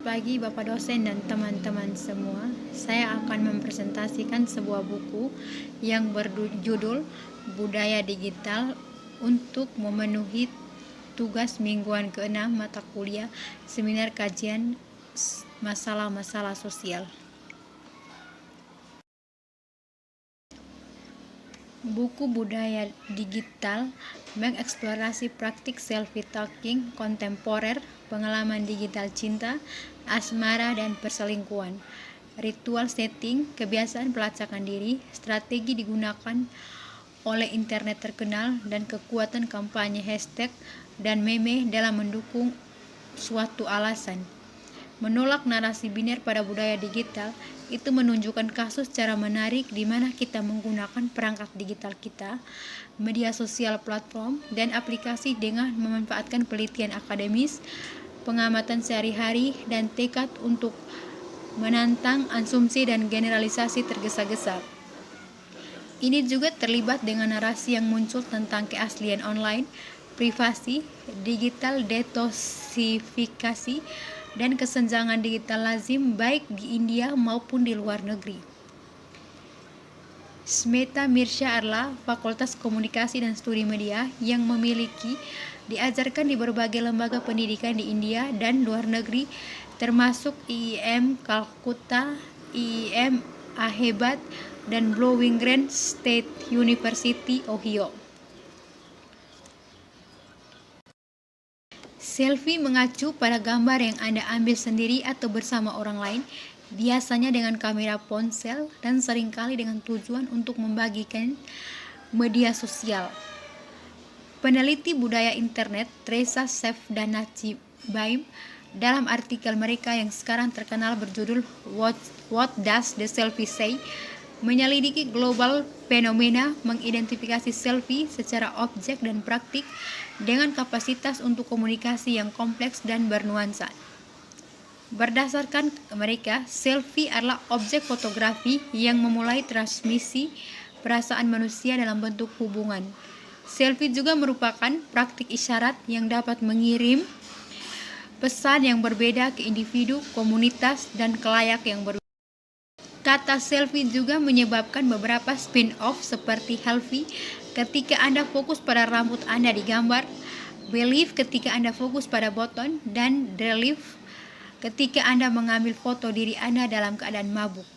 Pagi Bapak dosen dan teman-teman semua, saya akan mempresentasikan sebuah buku yang berjudul Budaya Digital untuk memenuhi tugas mingguan ke-6 mata kuliah Seminar Kajian Masalah-Masalah Sosial. Buku Budaya Digital mengeksplorasi praktik selfie-talking kontemporer, pengalaman digital cinta, asmara, dan perselingkuhan, ritual setting, kebiasaan pelacakan diri, strategi digunakan oleh internet terkenal, dan kekuatan kampanye hashtag dan meme dalam mendukung suatu alasan. Menolak narasi biner pada budaya digital itu menunjukkan kasus cara menarik di mana kita menggunakan perangkat digital kita, media sosial, platform, dan aplikasi dengan memanfaatkan penelitian akademis, pengamatan sehari-hari, dan tekad untuk menantang asumsi dan generalisasi tergesa-gesa. Ini juga terlibat dengan narasi yang muncul tentang keaslian online, privasi, digital detoksifikasi, dan kesenjangan digital lazim baik di India maupun di luar negeri. Smeta Mirsya adalah Fakultas Komunikasi dan Studi Media yang diajarkan di berbagai lembaga pendidikan di India dan luar negeri, termasuk IIM Calcutta, IIM Ahmedabad, dan Bowling Green State University, Ohio. Selfie mengacu pada gambar yang Anda ambil sendiri atau bersama orang lain, biasanya dengan kamera ponsel dan seringkali dengan tujuan untuk membagikan media sosial. Peneliti budaya internet Teresa Seff dan Nachi Baim dalam artikel mereka yang sekarang terkenal berjudul What Does the Selfie Say? Menyelidiki global fenomena mengidentifikasi selfie secara objek dan praktik dengan kapasitas untuk komunikasi yang kompleks dan bernuansa. Berdasarkan mereka, selfie adalah objek fotografi yang memulai transmisi perasaan manusia dalam bentuk hubungan. Selfie juga merupakan praktik isyarat yang dapat mengirim pesan yang berbeda ke individu, komunitas, dan kelayak yang berbeda. Kata selfie juga menyebabkan beberapa spin-off seperti selfie ketika Anda fokus pada rambut Anda di gambar, belief ketika Anda fokus pada button, dan relief ketika Anda mengambil foto diri Anda dalam keadaan mabuk.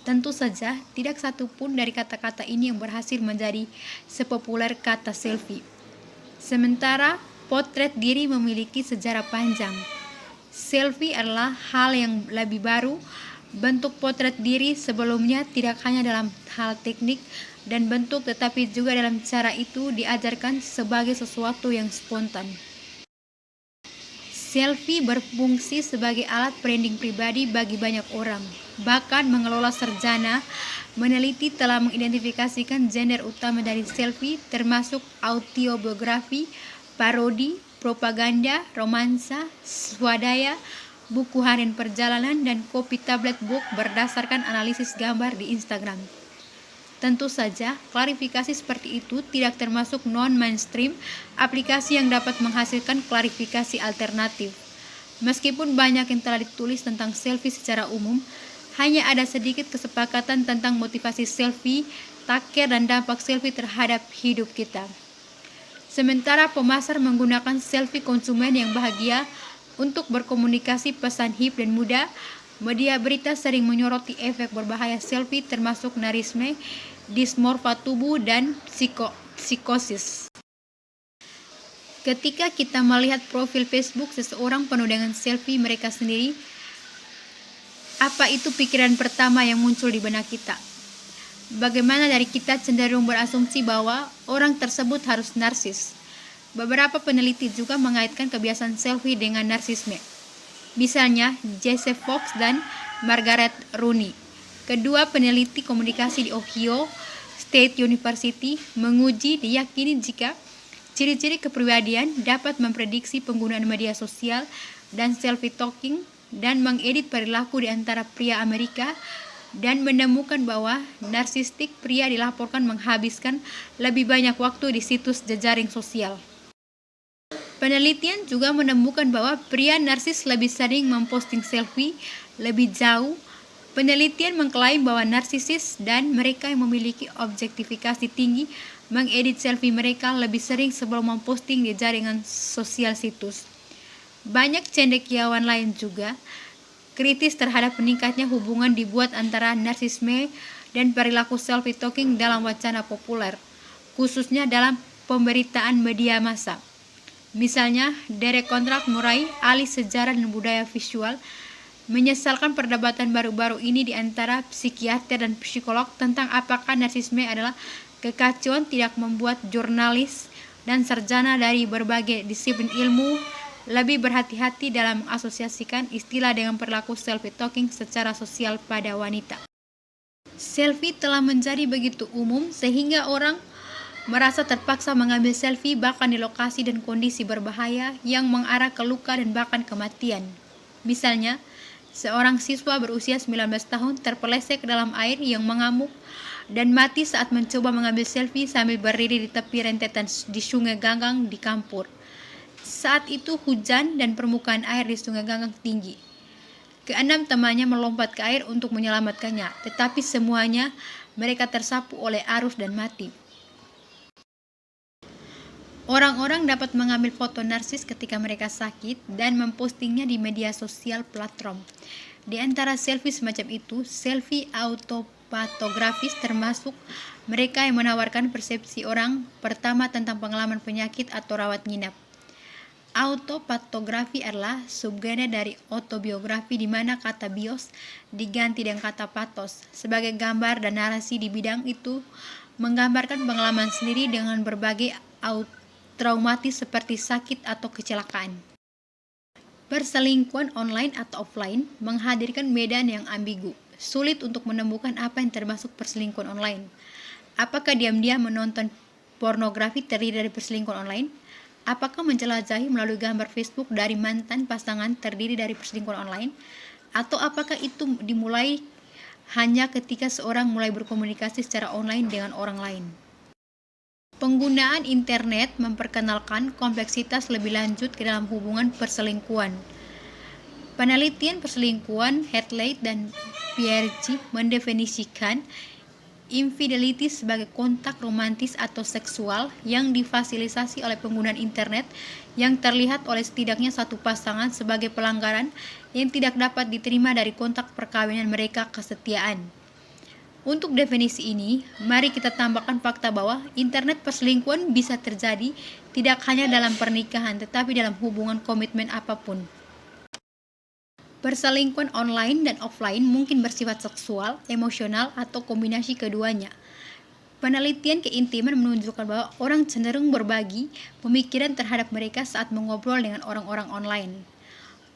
Tentu saja, tidak satu pun dari kata-kata ini yang berhasil menjadi sepopuler kata selfie. Sementara potret diri memiliki sejarah panjang. Selfie adalah hal yang lebih baru. Bentuk potret diri sebelumnya tidak hanya dalam hal teknik dan bentuk, tetapi juga dalam cara itu diajarkan sebagai sesuatu yang spontan. Selfie berfungsi sebagai alat branding pribadi bagi banyak orang. Bahkan mengelola sarjana meneliti telah mengidentifikasikan genre utama dari selfie termasuk autobiografi, parodi, propaganda, romansa, swadaya, buku harian perjalanan, dan kopi tablet book berdasarkan analisis gambar di Instagram. Tentu saja, klarifikasi seperti itu tidak termasuk non-mainstream aplikasi yang dapat menghasilkan klarifikasi alternatif. Meskipun banyak yang telah ditulis tentang selfie secara umum, hanya ada sedikit kesepakatan tentang motivasi selfie, taker, dan dampak selfie terhadap hidup kita. Sementara pemasar menggunakan selfie konsumen yang bahagia untuk berkomunikasi pesan hip dan muda, media berita sering menyoroti efek berbahaya selfie termasuk narsisme, dismorfa tubuh, dan psikosis. Ketika kita melihat profil Facebook seseorang penuh dengan selfie mereka sendiri, apa itu pikiran pertama yang muncul di benak kita? Bagaimana dari kita cenderung berasumsi bahwa orang tersebut harus narsis? Beberapa peneliti juga mengaitkan kebiasaan selfie dengan narsisme. Misalnya, Joseph Fox dan Margaret Rooney. Kedua peneliti komunikasi di Ohio State University diyakini jika ciri-ciri kepribadian dapat memprediksi penggunaan media sosial dan selfie talking dan mengedit perilaku di antara pria Amerika, dan menemukan bahwa narsistik pria dilaporkan menghabiskan lebih banyak waktu di situs jejaring sosial. Penelitian juga menemukan bahwa pria narsis lebih sering memposting selfie lebih jauh. Penelitian mengklaim bahwa narsisis dan mereka yang memiliki objektifikasi tinggi mengedit selfie mereka lebih sering sebelum memposting di jaringan sosial situs. Banyak cendekiawan lain juga kritis terhadap meningkatnya hubungan dibuat antara narsisme dan perilaku selfie-talking dalam wacana populer, khususnya dalam pemberitaan media massa. Misalnya, Derek Kontrak Murray, ahli sejarah dan budaya visual, menyesalkan perdebatan baru-baru ini di antara psikiater dan psikolog tentang apakah narsisme adalah kekacauan tidak membuat jurnalis dan sarjana dari berbagai disiplin ilmu lebih berhati-hati dalam mengasosiasikan istilah dengan perilaku selfie-talking secara sosial pada wanita. Selfie telah menjadi begitu umum sehingga orang merasa terpaksa mengambil selfie bahkan di lokasi dan kondisi berbahaya yang mengarah ke luka dan bahkan kematian. Misalnya, seorang siswa berusia 19 tahun terpeleset ke dalam air yang mengamuk dan mati saat mencoba mengambil selfie sambil berdiri di tepi rentetan di Sungai Ganggang di Kampur. Saat itu hujan dan permukaan air di Sungai Ganggang tinggi. Keenam temannya melompat ke air untuk menyelamatkannya, tetapi semuanya mereka tersapu oleh arus dan mati. Orang-orang dapat mengambil foto narsis ketika mereka sakit dan mempostingnya di media sosial platform. Di antara selfie semacam itu, selfie autopatografis termasuk mereka yang menawarkan persepsi orang pertama tentang pengalaman penyakit atau rawat nginap. Autopatografi adalah subgenre dari autobiografi di mana kata bios diganti dengan kata patos sebagai gambar dan narasi di bidang itu menggambarkan pengalaman sendiri dengan berbagai traumatis seperti sakit atau kecelakaan. Perselingkuhan online atau offline menghadirkan medan yang ambigu. Sulit untuk menemukan apa yang termasuk perselingkuhan online. Apakah diam-diam menonton pornografi terdiri dari perselingkuhan online? Apakah menjelajahi melalui gambar Facebook dari mantan pasangan terdiri dari perselingkuhan online? Atau apakah itu dimulai hanya ketika seorang mulai berkomunikasi secara online dengan orang lain? Penggunaan internet memperkenalkan kompleksitas lebih lanjut ke dalam hubungan perselingkuhan. Penelitian perselingkuhan Hadley dan Pierce mendefinisikan infidelity sebagai kontak romantis atau seksual yang difasilitasi oleh penggunaan internet yang terlihat oleh setidaknya satu pasangan sebagai pelanggaran yang tidak dapat diterima dari kontak perkawinan mereka kesetiaan. Untuk definisi ini, mari kita tambahkan fakta bahwa internet perselingkuhan bisa terjadi tidak hanya dalam pernikahan, tetapi dalam hubungan komitmen apapun. Perselingkuhan online dan offline mungkin bersifat seksual, emosional, atau kombinasi keduanya. Penelitian keintiman menunjukkan bahwa orang cenderung berbagi pemikiran terhadap mereka saat mengobrol dengan orang-orang online.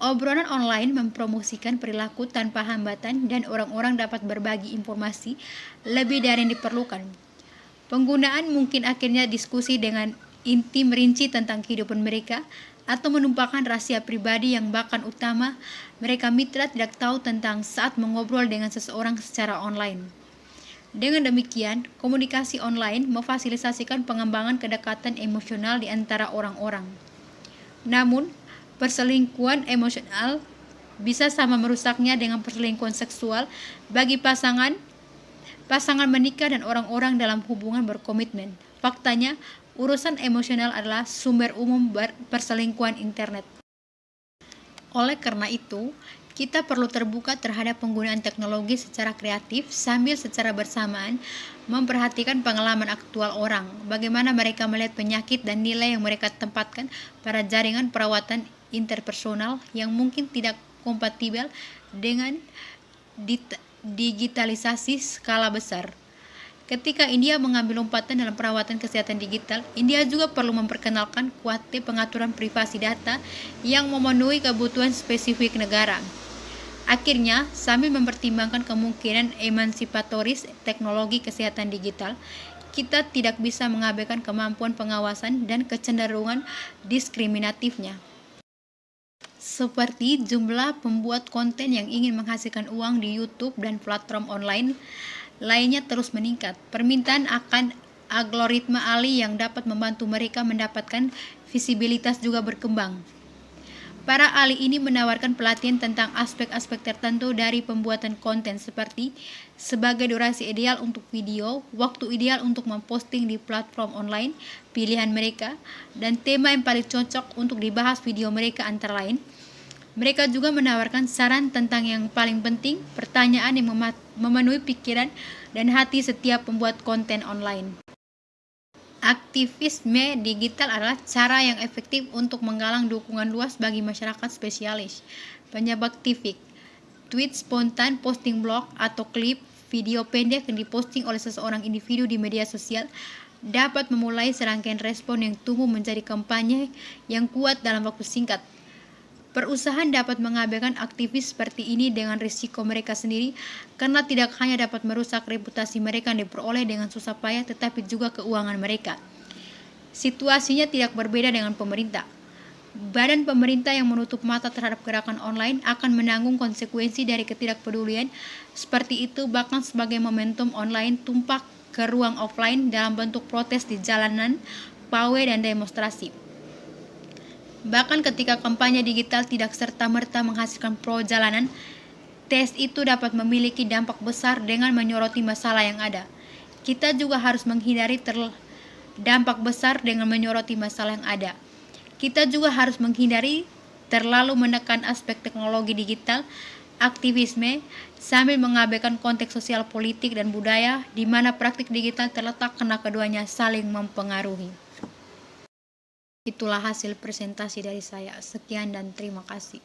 Obrolan online mempromosikan perilaku tanpa hambatan dan orang-orang dapat berbagi informasi lebih dari yang diperlukan. Penggunaan mungkin akhirnya diskusi dengan intim rinci tentang kehidupan mereka atau menumpahkan rahasia pribadi yang bahkan utama mereka mitra tidak tahu tentang saat mengobrol dengan seseorang secara online. Dengan demikian, komunikasi online memfasilitasikan pengembangan kedekatan emosional di antara orang-orang. Namun, perselingkuhan emosional bisa sama merusaknya dengan perselingkuhan seksual bagi pasangan menikah dan orang-orang dalam hubungan berkomitmen. Faktanya, urusan emosional adalah sumber umum perselingkuhan internet. Oleh karena itu, kita perlu terbuka terhadap penggunaan teknologi secara kreatif sambil secara bersamaan memperhatikan pengalaman aktual orang, bagaimana mereka melihat penyakit dan nilai yang mereka tempatkan pada jaringan perawatan interpersonal yang mungkin tidak kompatibel dengan digitalisasi skala besar. Ketika India mengambil lompatan dalam perawatan kesehatan digital, India juga perlu memperkenalkan kuatnya pengaturan privasi data yang memenuhi kebutuhan spesifik negara. Akhirnya, sambil mempertimbangkan kemungkinan emansipatoris teknologi kesehatan digital, kita tidak bisa mengabaikan kemampuan pengawasan dan kecenderungan diskriminatifnya. Seperti jumlah pembuat konten yang ingin menghasilkan uang di YouTube dan platform online lainnya terus meningkat. Permintaan akan algoritma ahli yang dapat membantu mereka mendapatkan visibilitas juga berkembang. Para ahli ini menawarkan pelatihan tentang aspek-aspek tertentu dari pembuatan konten seperti sebagai durasi ideal untuk video, waktu ideal untuk memposting di platform online, pilihan mereka, dan tema yang paling cocok untuk dibahas video mereka antara lain. Mereka juga menawarkan saran tentang yang paling penting, pertanyaan yang memenuhi pikiran dan hati setiap pembuat konten online. Aktivisme digital adalah cara yang efektif untuk menggalang dukungan luas bagi masyarakat spesialis. Penyebab tipik, tweet spontan, posting blog, atau klip video pendek yang diposting oleh seseorang individu di media sosial dapat memulai serangkaian respon yang tumbuh menjadi kampanye yang kuat dalam waktu singkat. Perusahaan dapat mengabaikan aktivis seperti ini dengan risiko mereka sendiri karena tidak hanya dapat merusak reputasi mereka yang diperoleh dengan susah payah tetapi juga keuangan mereka. Situasinya tidak berbeda dengan pemerintah. Badan pemerintah yang menutup mata terhadap gerakan online akan menanggung konsekuensi dari ketidakpedulian seperti itu, bahkan sebagai momentum online tumpah ke ruang offline dalam bentuk protes di jalanan, pawai, dan demonstrasi. Bahkan ketika kampanye digital tidak serta-merta menghasilkan pro jalanan, tes itu dapat memiliki dampak besar dengan menyoroti masalah yang ada. Kita juga harus menghindari dampak besar dengan menyoroti masalah yang ada. Kita juga harus menghindari terlalu menekan aspek teknologi digital, aktivisme, sambil mengabaikan konteks sosial, politik, dan budaya di mana praktik digital terletak karena keduanya saling mempengaruhi. Itulah hasil presentasi dari saya. Sekian dan terima kasih.